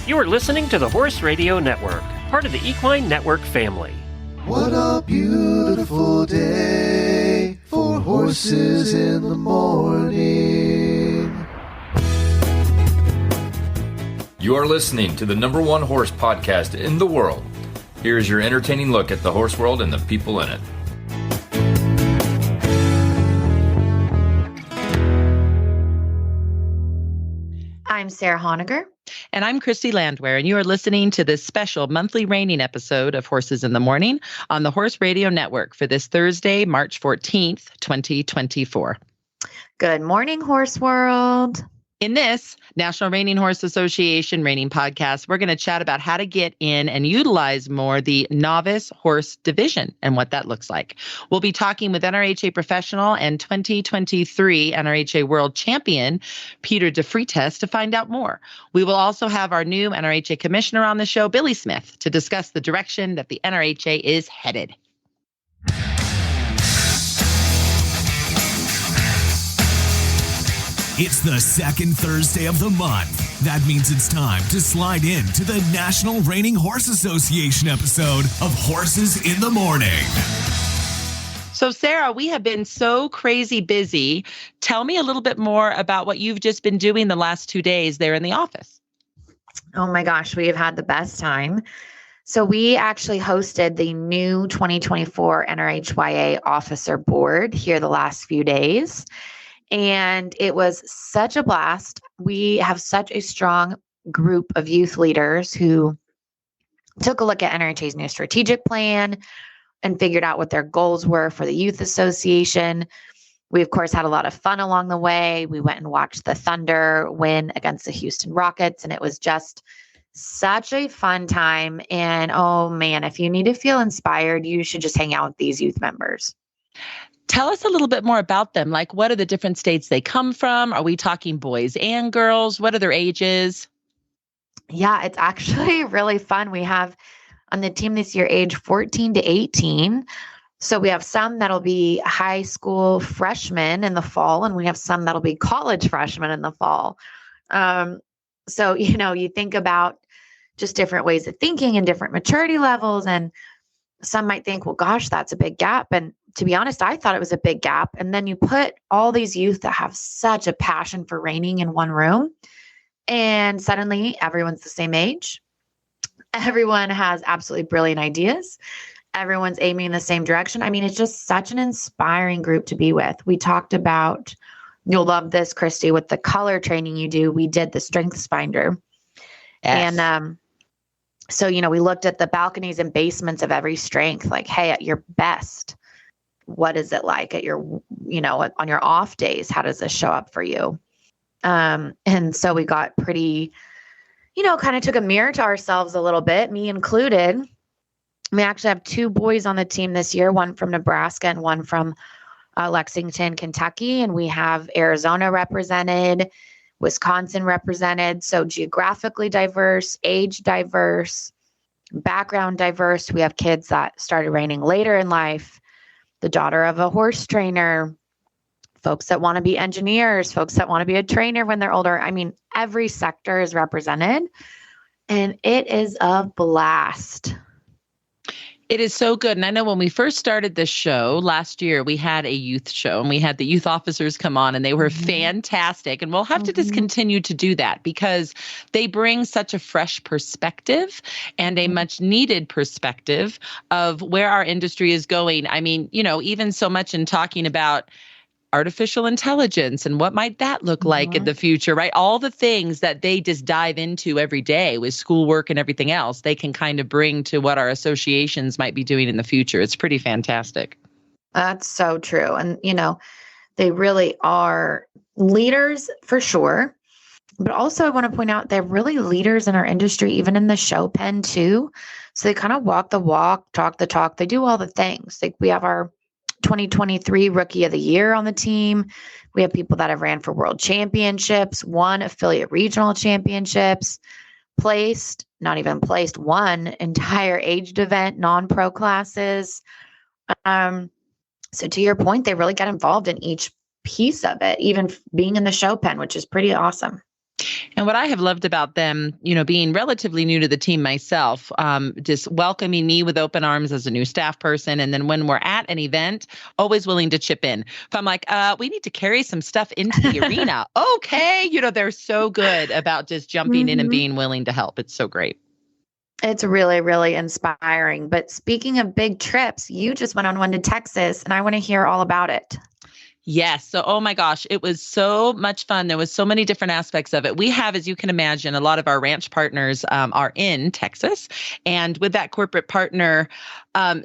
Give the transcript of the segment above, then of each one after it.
You are listening to the Horse Radio Network, part of the Equine Network family. What a beautiful day for horses in the morning. You are listening to the #1 horse podcast in the world. Here is your entertaining look at the horse world and the people in it. I'm Sarah Honegger. And I'm Christy Landwehr, and you are listening to this special monthly reining episode of Horses in the Morning on the Horse Radio Network for this Thursday, March 14th, 2024. Good morning, Horse World. In this National Reining Horse Association Reining podcast, we're going to chat about how to get in and utilize more the novice horse division and what that looks like. We'll be talking with NRHA Professional and 2023 NRHA World Champion Peter DeFreitas to find out more. We will also have our new NRHA Commissioner on the show, Billy Smith, to discuss the direction that the NRHA is headed. It's the second Thursday of the month. That means it's time to slide in to the National Reining Horse Association episode of Horses in the Morning. So, Sarah, we have been so crazy busy. Tell me a little bit more about what you've just been doing the last 2 days there in the office. Oh my gosh, we have had the best time. So we actually hosted the new 2024 NRHA Officer Board here the last few days. And it was such a blast. We have such a strong group of youth leaders who took a look at NRHA's new strategic plan and figured out what their goals were for the youth association. We, of course, had a lot of fun along the way. We went and watched the Thunder win against the Houston Rockets, and it was just such a fun time. And oh man, if you need to feel inspired, you should just hang out with these youth members. Tell us a little bit more about them. Like, what are the different states they come from? Are we talking boys and girls? What are their ages? Yeah, it's actually really fun. We have on the team this year, age 14 to 18. So we have some that'll be high school freshmen in the fall, and we have some that'll be college freshmen in the fall. So, you think about just different ways of thinking and different maturity levels. And some might think, well, gosh, that's a big gap. And to be honest, I thought it was a big gap. And then you put all these youth that have such a passion for reining in one room, and suddenly everyone's the same age. Everyone has absolutely brilliant ideas. Everyone's aiming in the same direction. I mean, it's just such an inspiring group to be with. We talked about, you'll love this, Christy, with the color training you do. We did the strengths finder. Yes. And so, we looked at the balconies and basements of every strength, like, hey, at your best, what is it like at your, on your off days? How does this show up for you? And so we got pretty, kind of took a mirror to ourselves a little bit, me included. We actually have 2 boys on the team this year, one from Nebraska and one from Lexington, Kentucky. And we have Arizona represented, Wisconsin represented. So geographically diverse, age diverse, background diverse. We have kids that started reining later in life, the daughter of a horse trainer, folks that want to be engineers, folks that want to be a trainer when they're older. I mean, every sector is represented, and it is a blast. It is so good. And I know when we first started this show last year, we had a youth show and we had the youth officers come on, and they were fantastic. And we'll have to just continue to do that because they bring such a fresh perspective and a much needed perspective of where our industry is going. I mean, even so much in talking about artificial intelligence and what might that look like in the future, right? All the things that they just dive into every day with schoolwork and everything else, they can kind of bring to what our associations might be doing in the future. It's pretty fantastic. That's so true. And, they really are leaders for sure. But also I want to point out they're really leaders in our industry, even in the show pen too. So they kind of walk the walk, talk the talk. They do all the things. Like we have our 2023 Rookie of the Year on the team. We have people that have ran for world championships, won affiliate regional championships, won entire aged event, non-pro classes. So to your point, they really get involved in each piece of it, even being in the show pen, which is pretty awesome. And what I have loved about them, being relatively new to the team myself, just welcoming me with open arms as a new staff person. And then when we're at an event, always willing to chip in. If I'm like, we need to carry some stuff into the arena. Okay. They're so good about just jumping in and being willing to help. It's so great. It's really, really inspiring. But speaking of big trips, you just went on one to Texas, and I want to hear all about it. Yes. So, oh my gosh, it was so much fun. There was so many different aspects of it. We have, as you can imagine, a lot of our ranch partners are in Texas. And with that corporate partner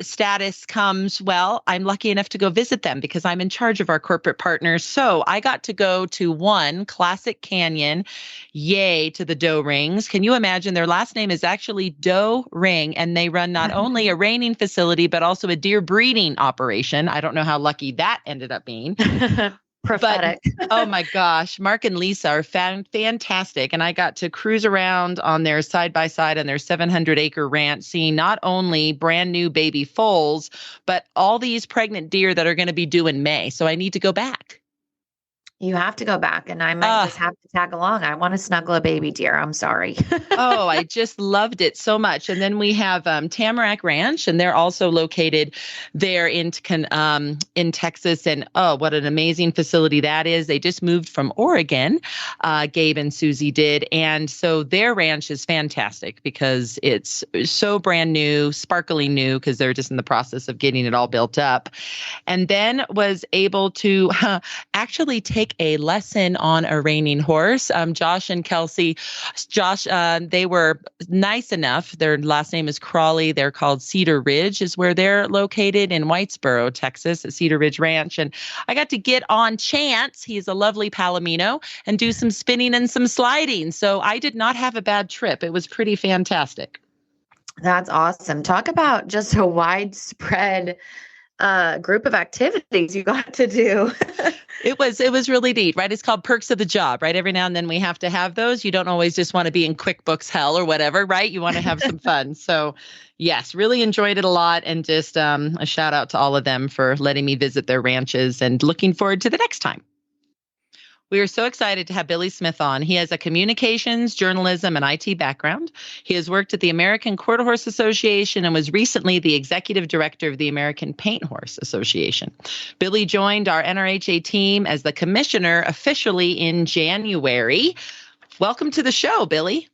status comes, well, I'm lucky enough to go visit them because I'm in charge of our corporate partners. So I got to go to one Classic Canyon. Yay to the Doe Rings. Can you imagine? Their last name is actually Doe Ring, and they run not only a reining facility, but also a deer breeding operation. I don't know how lucky that ended up being. Prophetic. But, oh my gosh, Mark and Lisa are fantastic. And I got to cruise around on their side-by-side on their 700-acre ranch, seeing not only brand new baby foals, but all these pregnant deer that are going to be due in May. So I need to go back. You have to go back, and I might just have to tag along. I want to snuggle a baby deer. I'm sorry. Oh, I just loved it so much. And then we have Tamarack Ranch, and they're also located there in Texas. And oh, what an amazing facility that is. They just moved from Oregon, Gabe and Susie did. And so their ranch is fantastic because it's so brand new, sparkling new, because they're just in the process of getting it all built up. And then was able to actually take a lesson on a reining horse. Josh and Kelsey, they were nice enough. Their last name is Crawley. They're called Cedar Ridge is where they're located in Whitesboro, Texas, at Cedar Ridge Ranch. And I got to get on Chance. He's a lovely Palomino, and do some spinning and some sliding. So I did not have a bad trip. It was pretty fantastic. That's awesome. Talk about just a widespread group of activities you got to do. It was really neat, right? It's called perks of the job, right? Every now and then we have to have those. You don't always just want to be in QuickBooks hell or whatever, right? You want to have some fun. So yes, really enjoyed it a lot. And just a shout out to all of them for letting me visit their ranches, and looking forward to the next time. We are so excited to have Billy Smith on. He has a communications, journalism, and IT background. He has worked at the American Quarter Horse Association and was recently the executive director of the American Paint Horse Association. Billy joined our NRHA team as the commissioner officially in January. Welcome to the show, Billy.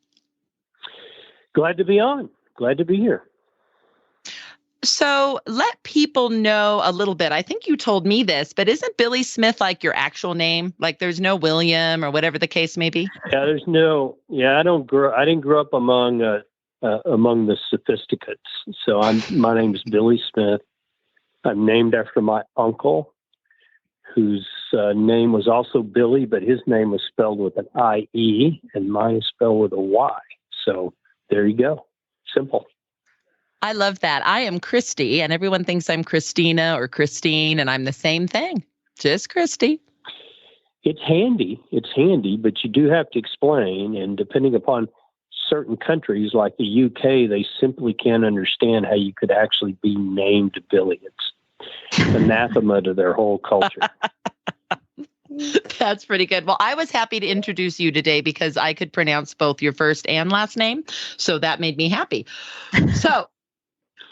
Glad to be on. Glad to be here. So let people know a little bit. I think you told me this, but isn't Billy Smith like your actual name? Like there's no William or whatever the case may be? Yeah, I didn't grow up among the sophisticates. So my name is Billy Smith. I'm named after my uncle, whose name was also Billy, but his name was spelled with an I-E, and mine is spelled with a Y. So there you go. Simple. I love that. I am Christy, and everyone thinks I'm Christina or Christine, and I'm the same thing, just Christy. It's handy, but you do have to explain, and depending upon certain countries like the UK, they simply can't understand how you could actually be named Billy. It's anathema to their whole culture. That's pretty good. Well, I was happy to introduce you today because I could pronounce both your first and last name, so that made me happy. So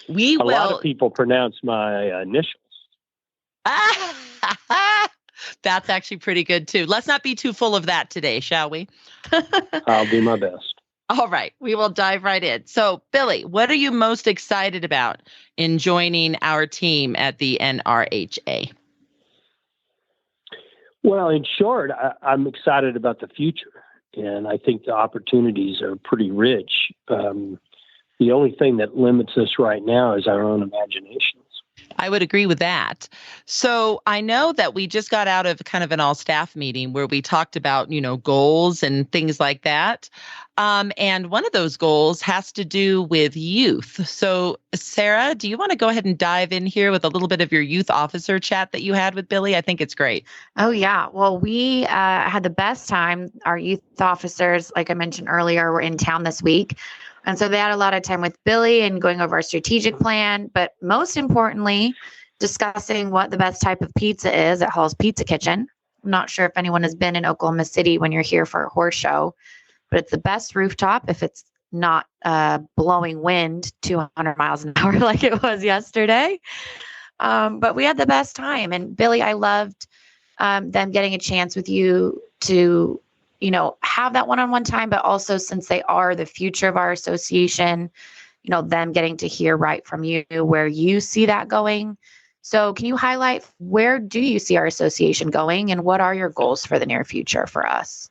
a lot of people pronounce my initials. That's actually pretty good too. Let's not be too full of that today, shall we? I'll do my best. All right. We will dive right in. So, Billy, what are you most excited about in joining our team at the NRHA? Well, in short, I'm excited about the future, and I think the opportunities are pretty rich. The only thing that limits us right now is our own imaginations. I would agree with that. So I know that we just got out of kind of an all-staff meeting where we talked about, goals and things like that. And one of those goals has to do with youth. So Sarah, do you want to go ahead and dive in here with a little bit of your youth officer chat that you had with Billy? I think it's great. Oh, yeah. Well, we had the best time. Our youth officers, like I mentioned earlier, were in town this week. And so they had a lot of time with Billy and going over our strategic plan, but most importantly, discussing what the best type of pizza is at Hall's Pizza Kitchen. I'm not sure if anyone has been in Oklahoma City when you're here for a horse show, but it's the best rooftop if it's not blowing wind 200 miles an hour like it was yesterday. But we had the best time. And Billy, I loved them getting a chance with you to, have that one-on-one time, but also since they are the future of our association, them getting to hear right from you where you see that going. So can you highlight where do you see our association going and what are your goals for the near future for us?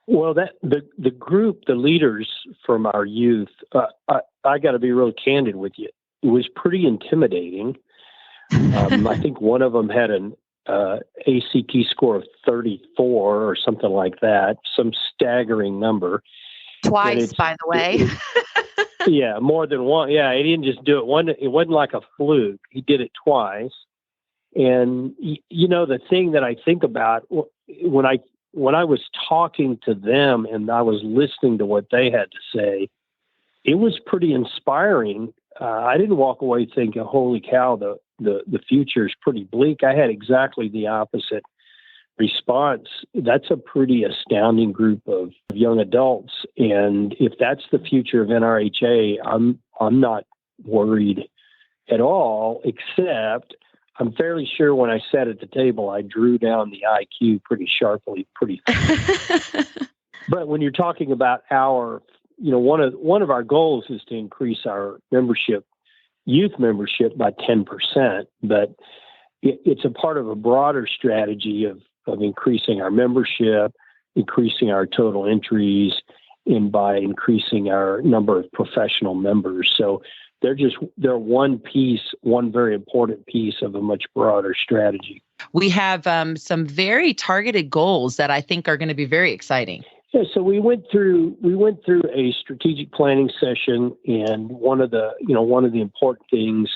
Well, the group, the leaders from our youth, I got to be really candid with you. It was pretty intimidating. I think one of them had an ACT score of 34 or something like that, some staggering number. Twice, by the way. Yeah, more than one. Yeah, he didn't just do it. It wasn't like a fluke. He did it twice. And, the thing that I think about when I was talking to them and I was listening to what they had to say, it was pretty inspiring. I didn't walk away thinking, holy cow, the future is pretty bleak. I had exactly the opposite response. That's a pretty astounding group of young adults. And if that's the future of NRHA, I'm not worried at all, except I'm fairly sure when I sat at the table, I drew down the IQ pretty sharply, pretty fast. But when you're talking about one of our goals is to increase our youth membership by 10%, but it's a part of a broader strategy of increasing our membership, increasing our total entries, and by increasing our number of professional members. So they're one very important piece of a much broader strategy. We have some very targeted goals that I think are going to be very exciting. Yeah, so we went through a strategic planning session, and one of the important things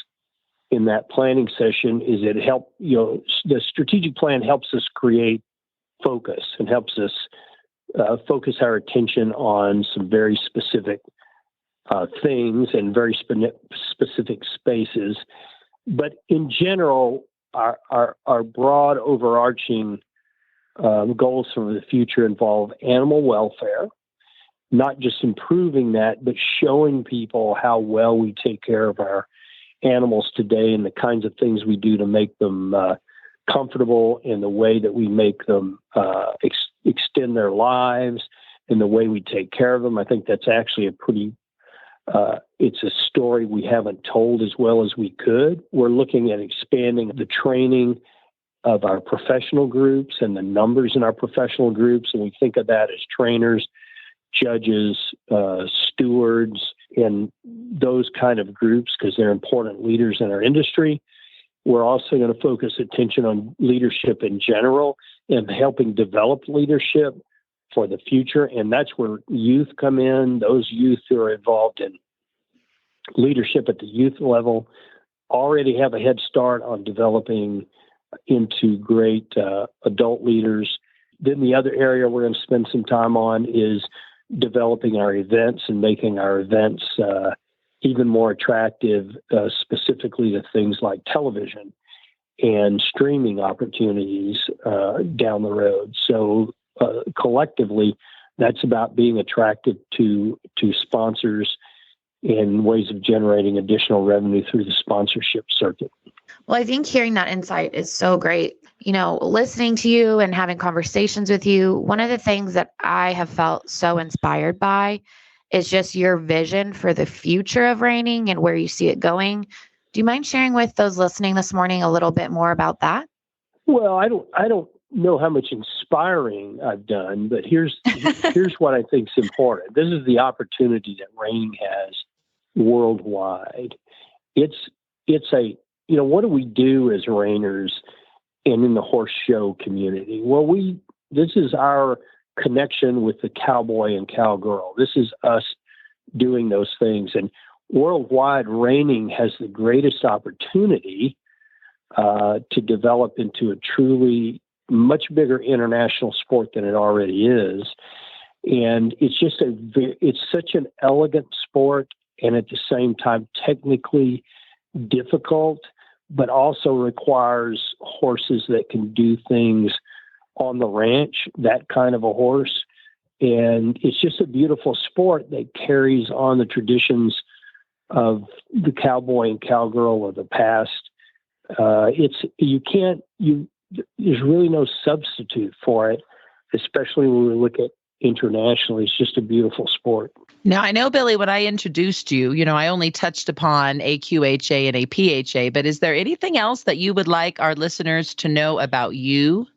in that planning session is the strategic plan helps us create focus and helps us focus our attention on some very specific things and very specific spaces. But in general, our broad overarching goals for the future involve animal welfare, not just improving that, but showing people how well we take care of our animals today and the kinds of things we do to make them comfortable, and the way that we make them extend their lives, and the way we take care of them. I think that's actually it's a story we haven't told as well as we could. We're looking at expanding the training of our professional groups and the numbers in our professional groups. And we think of that as trainers, judges, stewards, and those kind of groups because they're important leaders in our industry. We're also going to focus attention on leadership in general and helping develop leadership for the future. And that's where youth come in. Those youth who are involved in leadership at the youth level already have a head start on developing into great adult leaders. Then the other area we're going to spend some time on is developing our events and making our events even more attractive, specifically to things like television and streaming opportunities down the road. So collectively, that's about being attractive to sponsors and ways of generating additional revenue through the sponsorship circuit. Well, I think hearing that insight is so great. Listening to you and having conversations with you, one of the things that I have felt so inspired by is just your vision for the future of reining and where you see it going. Do you mind sharing with those listening this morning a little bit more about that? Well, I don't know how much inspiring I've done, but here's what I think is important. This is the opportunity that reining has worldwide. It's what do we do as reiners and in the horse show community? Well, this is our connection with the cowboy and cowgirl. This is us doing those things. And worldwide, reining has the greatest opportunity to develop into a truly much bigger international sport than it already is. And it's such an elegant sport, and at the same time technically difficult, but also requires horses that can do things on the ranch, that kind of a horse. And it's just a beautiful sport that carries on the traditions of the cowboy and cowgirl of the past. There's really no substitute for it, especially when we look at internationally. It's just a beautiful sport. Now, I know, Billy, when I introduced you, I only touched upon AQHA and APHA, but is there anything else that you would like our listeners to know about you?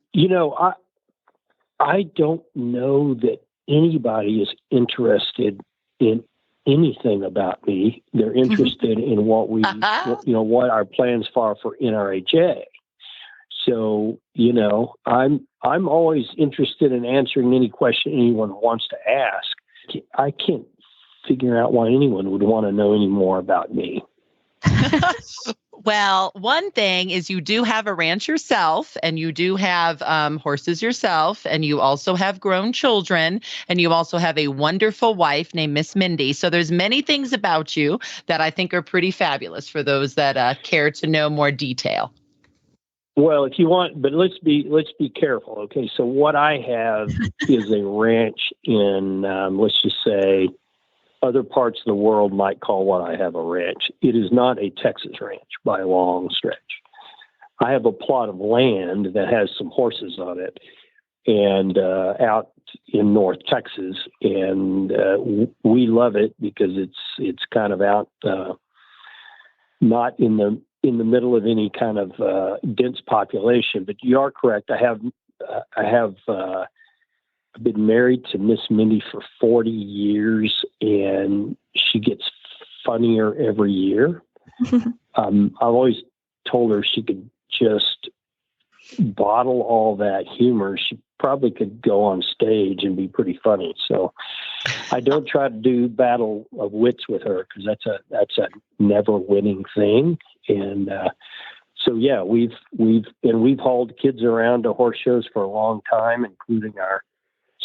I don't know that anybody is interested in anything about me. They're interested in what what our plans are for NRHA. So, I'm always interested in answering any question anyone wants to ask. I can't figure out why anyone would want to know any more about me. Well, one thing is you do have a ranch yourself, and you do have horses yourself, and you also have grown children, and you also have a wonderful wife named Miss Mindy. So there's many things about you that I think are pretty fabulous for those that care to know more detail. Well, if you want, but let's be careful. Okay, so what I have is a ranch in, let's just say, other parts of the world might call what I have a ranch. It is not a Texas ranch by a long stretch. I have a plot of land that has some horses on it, and out in North Texas, and we love it because it's kind of out, not in the middle of any kind of dense population. But you are correct. I have been married to Miss Mindy for 40 years, and she gets funnier every year. I've always told her she could just bottle all that humor. She probably could go on stage and be pretty funny. So I don't try to do battle of wits with her, because that's a never winning thing. And so yeah, we've hauled kids around to horse shows for a long time, including our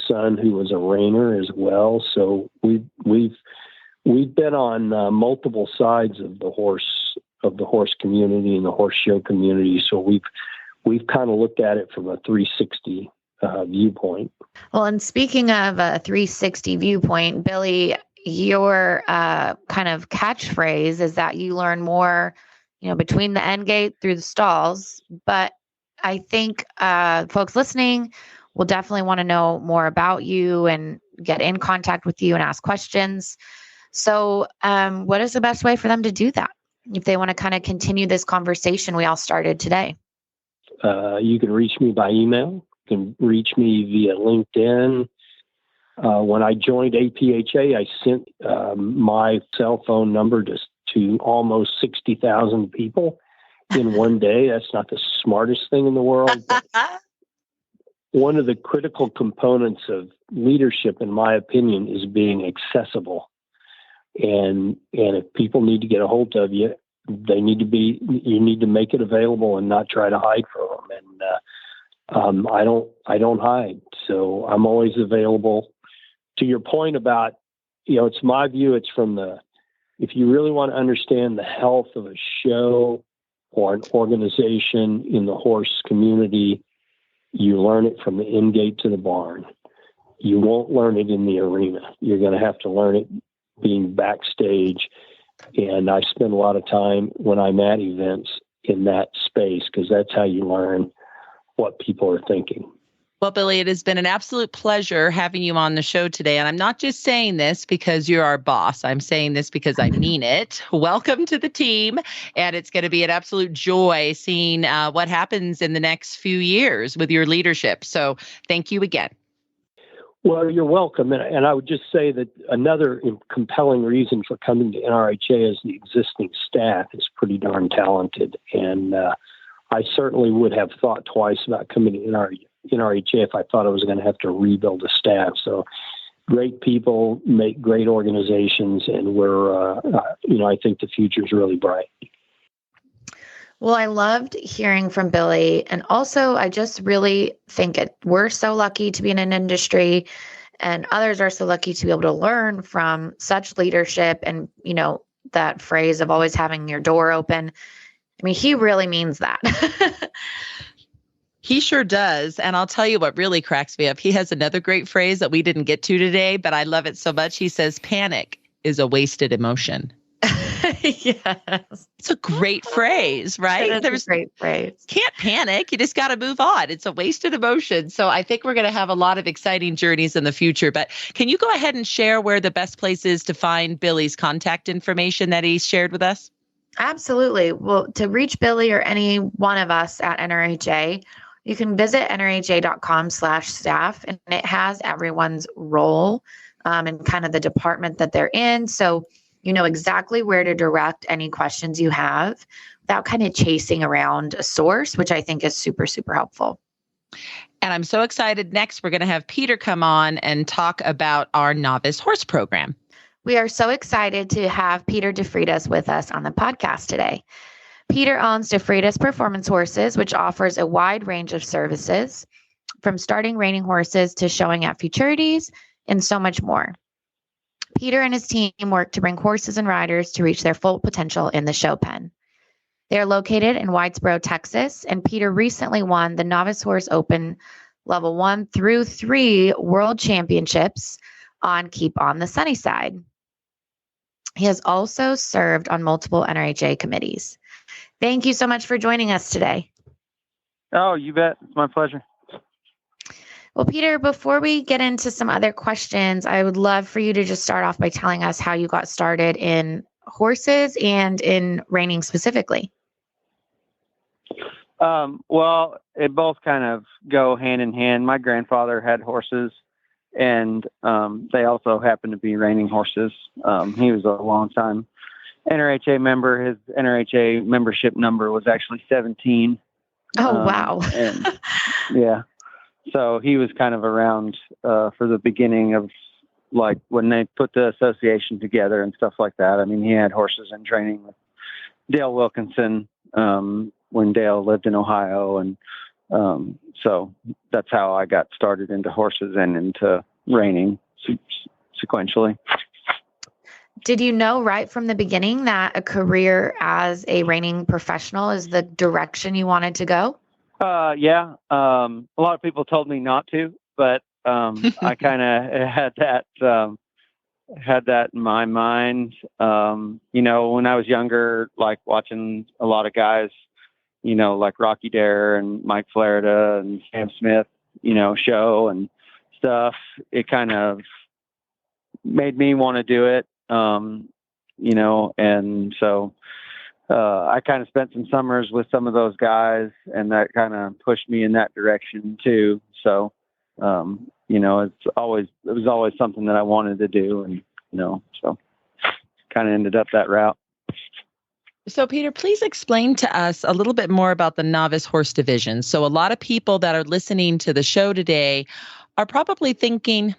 son, who was a reiner as well. So we've been on multiple sides of the horse community and the horse show community. So we've kind of looked at it from a 360 viewpoint. Well, and speaking of a 360 viewpoint, Billy, your kind of catchphrase is that you learn more, between the end gate through the stalls. But I think folks listening will definitely want to know more about you and get in contact with you and ask questions. So what is the best way for them to do that if they want to kind of continue this conversation we all started today? You can reach me by email. You can reach me via LinkedIn. When I joined APHA, I sent my cell phone number to almost 60,000 people in one day. That's not the smartest thing in the world. But one of the critical components of leadership, in my opinion, is being accessible. And if people need to get a hold of you, you need to make it available and not try to hide from them. And I don't hide. So I'm always available. To your point about, it's my view, it's if you really want to understand the health of a show or an organization in the horse community, you learn it from the end gate to the barn. You won't learn it in the arena. You're going to have to learn it being backstage. And I spend a lot of time when I'm at events in that space, because that's how you learn what people are thinking. Well, Billy, it has been an absolute pleasure having you on the show today. And I'm not just saying this because you're our boss. I'm saying this because I mean it. Welcome to the team. And it's going to be an absolute joy seeing what happens in the next few years with your leadership. So thank you again. Well, you're welcome. And I would just say that another compelling reason for coming to NRHA is the existing staff is pretty darn talented. And I certainly would have thought twice about coming to NRHA if I thought I was going to have to rebuild a staff. So great people make great organizations, and I think the future is really bright. Well, I loved hearing from Billy. And also, I just really think we're so lucky to be in an industry, and others are so lucky to be able to learn from such leadership. And, that phrase of always having your door open. I mean, he really means that. He sure does. And I'll tell you what really cracks me up. He has another great phrase that we didn't get to today, but I love it so much. He says, panic is a wasted emotion. Yes. It's a great phrase, right? There's a great phrase. Can't panic. You just got to move on. It's a wasted emotion. So I think we're going to have a lot of exciting journeys in the future. But can you go ahead and share where the best place is to find Billy's contact information that he shared with us? Absolutely. Well, to reach Billy or any one of us at NRHA, you can visit nrha.com/staff, and it has everyone's role and kind of the department that they're in. So you know exactly where to direct any questions you have without kind of chasing around a source, which I think is super, super helpful. And I'm so excited. Next, we're going to have Peter come on and talk about our novice horse program. We are so excited to have Peter DeFreitas with us on the podcast today. Peter owns DeFreitas Performance Horses, which offers a wide range of services, from starting reining horses to showing at futurities and so much more. Peter and his team work to bring horses and riders to reach their full potential in the show pen. They are located in Whitesboro, Texas, and Peter recently won the Novice Horse Open Level 1 through 3 World Championships on Keep on the Sunny Side. He has also served on multiple NRHA committees. Thank you so much for joining us today. Oh, you bet. It's my pleasure. Well, Peter, before we get into some other questions, I would love for you to just start off by telling us how you got started in horses and in reining specifically. Well, it both kind of go hand in hand. My grandfather had horses, and they also happened to be reining horses. He was a long-time NRHA member. His NRHA membership number was actually 17. Oh, wow. And, yeah. So he was kind of around for the beginning of, like, when they put the association together and stuff like that. I mean, he had horses in training with Dale Wilkinson when Dale lived in Ohio. And so that's how I got started into horses and into reining sequentially. Did you know right from the beginning that a career as a reining professional is the direction you wanted to go? Yeah. A lot of people told me not to, but I kind of had that in my mind. You know, when I was younger, like watching a lot of guys, you know, like Rocky Dare and Mike Flarida and Sam Smith, you know, show and stuff, it kind of made me want to do it. You know, and so I kind of spent some summers with some of those guys, and that kind of pushed me in that direction too. So, you know, it was always something that I wanted to do, and, you know, so kind of ended up that route. So, Peter, please explain to us a little bit more about the novice horse division. So a lot of people that are listening to the show today are probably thinking,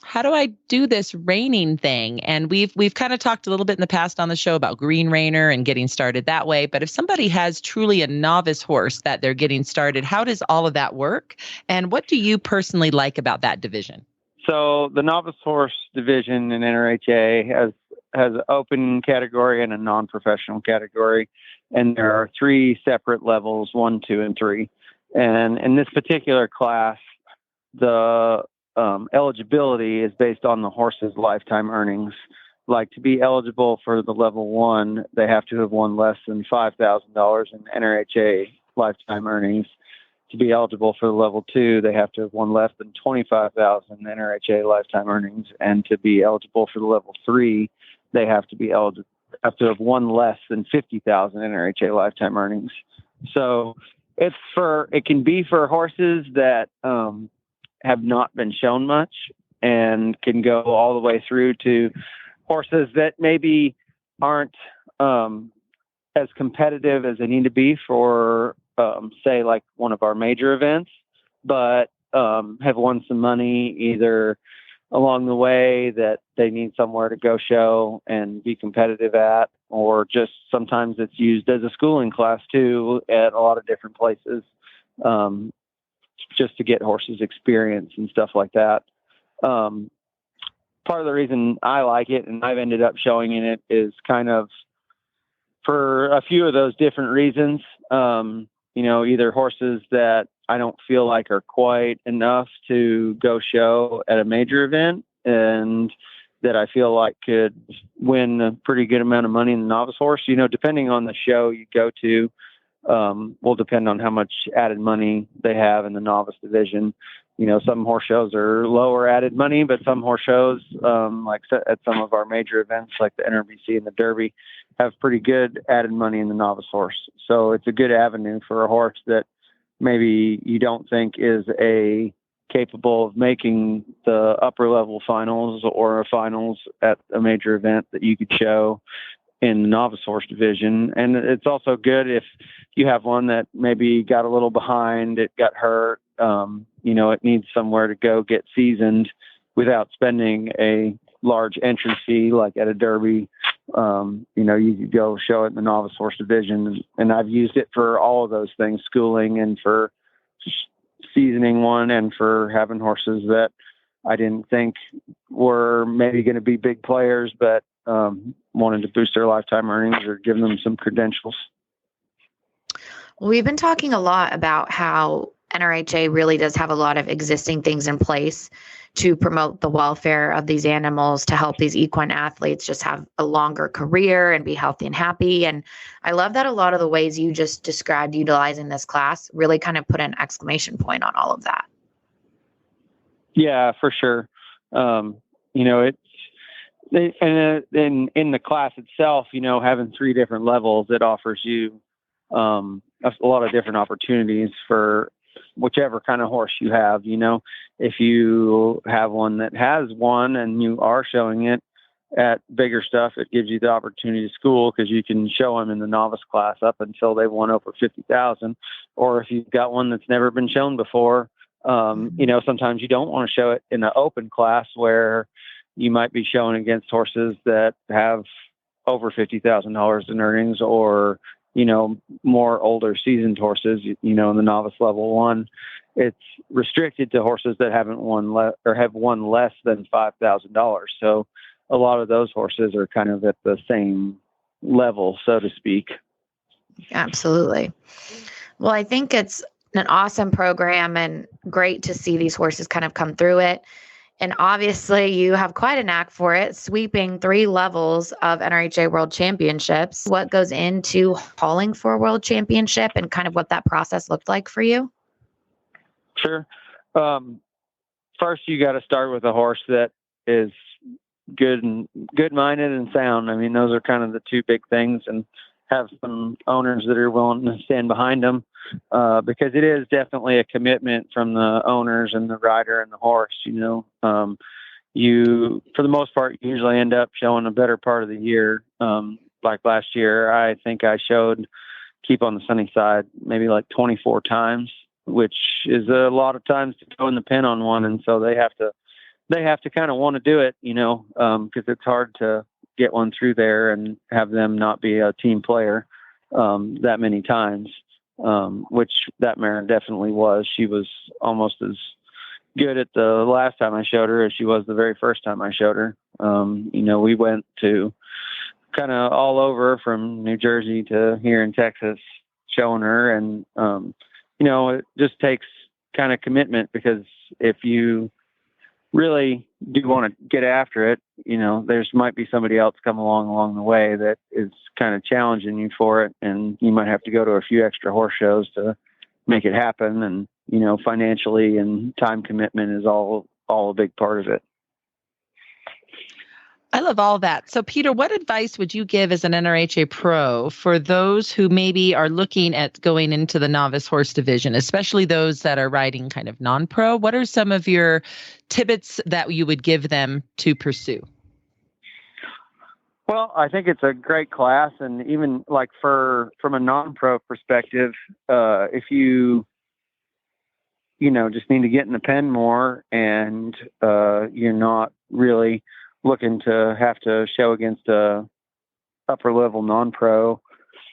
how do I do this reining thing? And we've kind of talked a little bit in the past on the show about green reiner and getting started that way. But if somebody has truly a novice horse that they're getting started, how does all of that work? And what do you personally like about that division? So the novice horse division in NRHA has an open category and a non-professional category. And there are 3 separate levels, 1, 2, and 3. And in this particular class, the eligibility is based on the horse's lifetime earnings. Like, to be eligible for the level 1, they have to have won less than $5,000 in NRHA lifetime earnings. To be eligible for the level 2, they have to have won less than $25,000 in NRHA lifetime earnings. And to be eligible for the level 3, they have to have won less than $50,000 NRHA lifetime earnings. So it can be for horses that have not been shown much, and can go all the way through to horses that maybe aren't as competitive as they need to be for, say, like one of our major events, but have won some money either along the way that they need somewhere to go show and be competitive at, or just sometimes it's used as a schooling class too at a lot of different places. Just to get horses experience and stuff like that. Part of the reason I like it, and I've ended up showing in it, is kind of for a few of those different reasons. You know, either horses that I don't feel like are quite enough to go show at a major event, and that I feel like could win a pretty good amount of money in the novice horse. Depending on the show you go to, will depend on how much added money they have in the novice division. Some horse shows are lower added money, but some horse shows, like at some of our major events, like the NRBC and the Derby, have pretty good added money in the novice horse. So it's a good avenue for a horse that maybe you don't think is capable of making the upper level finals or finals at a major event, that you could show in the novice horse division. And it's also good if you have one that maybe got a little behind, it got hurt, it needs somewhere to go get seasoned without spending a large entry fee, like at a Derby. You could go show it in the novice horse division. And I've used it for all of those things, schooling and for seasoning one, and for having horses that I didn't think were maybe going to be big players, but wanted to boost their lifetime earnings or give them some credentials. Well, we've been talking a lot about how NRHA really does have a lot of existing things in place to promote the welfare of these animals, to help these equine athletes just have a longer career and be healthy and happy. And I love that a lot of the ways you just described utilizing this class really kind of put an exclamation point on all of that. Yeah, for sure. In the class itself, having 3 different levels, it offers you a lot of different opportunities for whichever kind of horse you have. If you have one that has one and you are showing it at bigger stuff, it gives you the opportunity to school, because you can show them in the novice class up until they've won over 50,000. Or if you've got one that's never been shown before, sometimes you don't want to show it in an open class where you might be showing against horses that have over $50,000 in earnings, or more older seasoned horses. In the novice level one, it's restricted to horses that haven't won or have won less than $5,000. So a lot of those horses are kind of at the same level, so to speak. Absolutely. Well, I think it's an awesome program and great to see these horses kind of come through it. And obviously you have quite a knack for it, sweeping 3 levels of NRHA World Championships. What goes into hauling for a World Championship, and kind of what that process looked like for you? Sure. First, you got to start with a horse that is good-minded and sound. I mean, those are kind of the 2 big things, and have some owners that are willing to stand behind them, because it is definitely a commitment from the owners and the rider and the horse. You, for the most part, usually end up showing a better part of the year. Like last year, I think I showed Keep on the Sunny Side maybe like 24 times, which is a lot of times to go in the pen on one. And so they have to kind of want to do it, because it's hard to get one through there and have them not be a team player that many times, which that mare definitely was. She was almost as good at the last time I showed her as she was the very first time I showed her. We went to kind of all over from New Jersey to here in Texas showing her. And, it just takes kind of commitment, because if you really do want to get after it, there's might be somebody else come along the way that is kind of challenging you for it. And you might have to go to a few extra horse shows to make it happen. And, financially and time commitment is all a big part of it. I love all that. So, Peter, what advice would you give as an NRHA pro for those who maybe are looking at going into the novice horse division, especially those that are riding kind of non-pro? What are some of your tidbits that you would give them to pursue? Well, I think it's a great class. And even like from a non-pro perspective, if you just need to get in the pen more, and you're not really looking to have to show against a upper level non-pro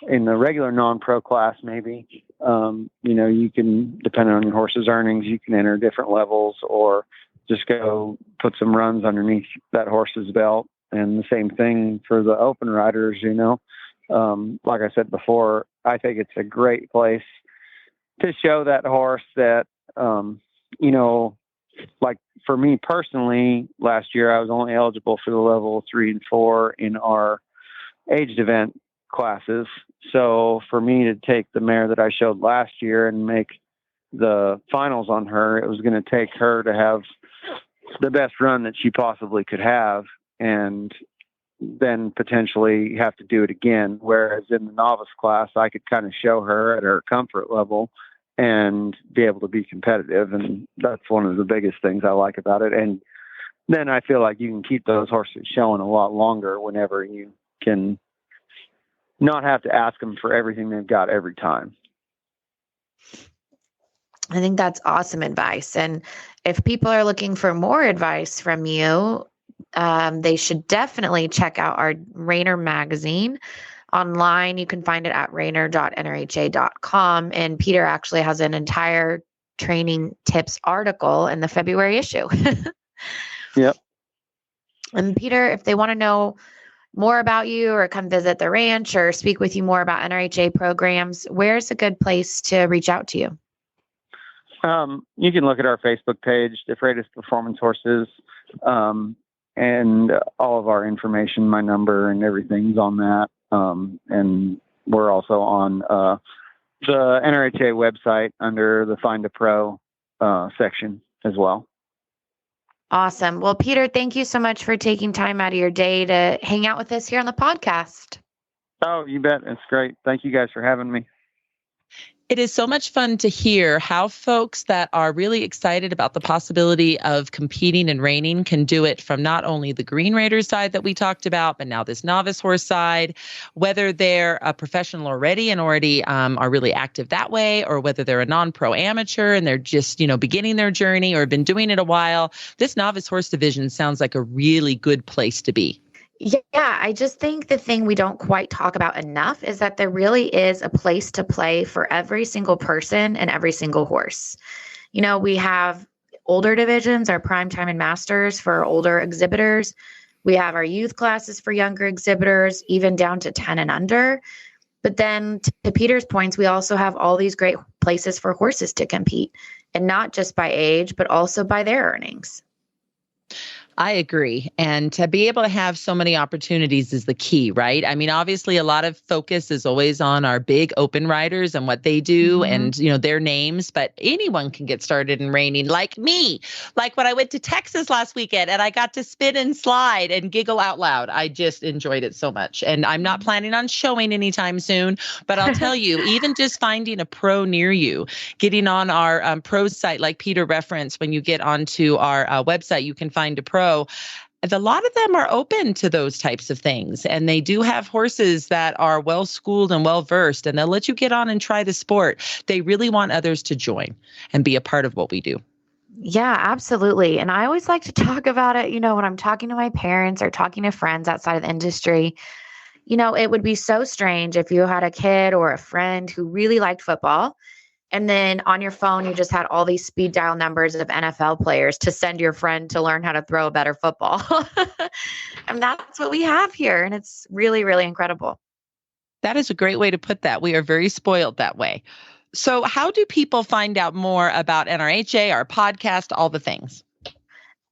in the regular non-pro class, maybe, you can, depending on your horse's earnings, you can enter different levels, or just go put some runs underneath that horse's belt. And the same thing for the open riders, like I said before, I think it's a great place to show that horse that, like for me personally, last year I was only eligible for the level 3 and 4 in our aged event classes. So for me to take the mare that I showed last year and make the finals on her, it was going to take her to have the best run that she possibly could have, and then potentially have to do it again. Whereas in the novice class, I could kind of show her at her comfort level and be able to be competitive. And that's one of the biggest things I like about it. And then I feel like you can keep those horses showing a lot longer whenever you can not have to ask them for everything they've got every time. I think that's awesome advice. And if people are looking for more advice from you, they should definitely check out our Reiner magazine online. You can find it at reiner.nrha.com. And Peter actually has an entire training tips article in the February issue. Yep. And Peter, if they want to know more about you or come visit the ranch or speak with you more about NRHA programs, where's a good place to reach out to you? You can look at our Facebook page, DeFreitas Performance Horses, and all of our information, my number and everything's on that. And we're also on the NRHA website under the Find a Pro section as well. Awesome. Well, Peter, thank you so much for taking time out of your day to hang out with us here on the podcast. Oh, you bet. It's great. Thank you guys for having me. It is so much fun to hear how folks that are really excited about the possibility of competing and reining can do it from not only the Green Raiders side that we talked about, but now this novice horse side, whether they're a professional already and already are really active that way, or whether they're a non-pro amateur and they're just, beginning their journey or been doing it a while. This novice horse division sounds like a really good place to be. Yeah, I just think the thing we don't quite talk about enough is that there really is a place to play for every single person and every single horse. We have older divisions, our primetime and masters for older exhibitors. We have our youth classes for younger exhibitors, even down to 10 and under. But then to Peter's points, we also have all these great places for horses to compete, and not just by age, but also by their earnings. I agree. And to be able to have so many opportunities is the key, right? I mean, obviously, a lot of focus is always on our big open riders and what they do and, their names. But anyone can get started in reining, like me. Like when I went to Texas last weekend and I got to spin and slide and giggle out loud. I just enjoyed it so much. And I'm not planning on showing anytime soon. But I'll tell you, even just finding a pro near you, getting on our pro site, like Peter referenced, when you get onto our website, you can find a pro. A lot of them are open to those types of things, and they do have horses that are well schooled and well versed, and they'll let you get on and try the sport. They really want others to join and be a part of what we do. Yeah, absolutely. And I always like to talk about it, when I'm talking to my parents or talking to friends outside of the industry. It would be so strange if you had a kid or a friend who really liked football, and then on your phone, you just had all these speed dial numbers of NFL players to send your friend to learn how to throw a better football. And that's what we have here. And it's really, really incredible. That is a great way to put that. We are very spoiled that way. So how do people find out more about NRHA, our podcast, all the things?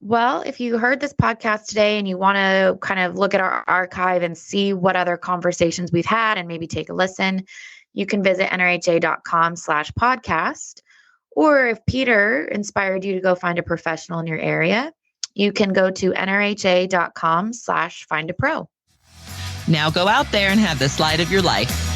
Well, if you heard this podcast today and you want to kind of look at our archive and see what other conversations we've had and maybe take a listen, you can visit nrha.com/podcast. Or if Peter inspired you to go find a professional in your area, you can go to nrha.com/findapro. Now go out there and have the slide of your life.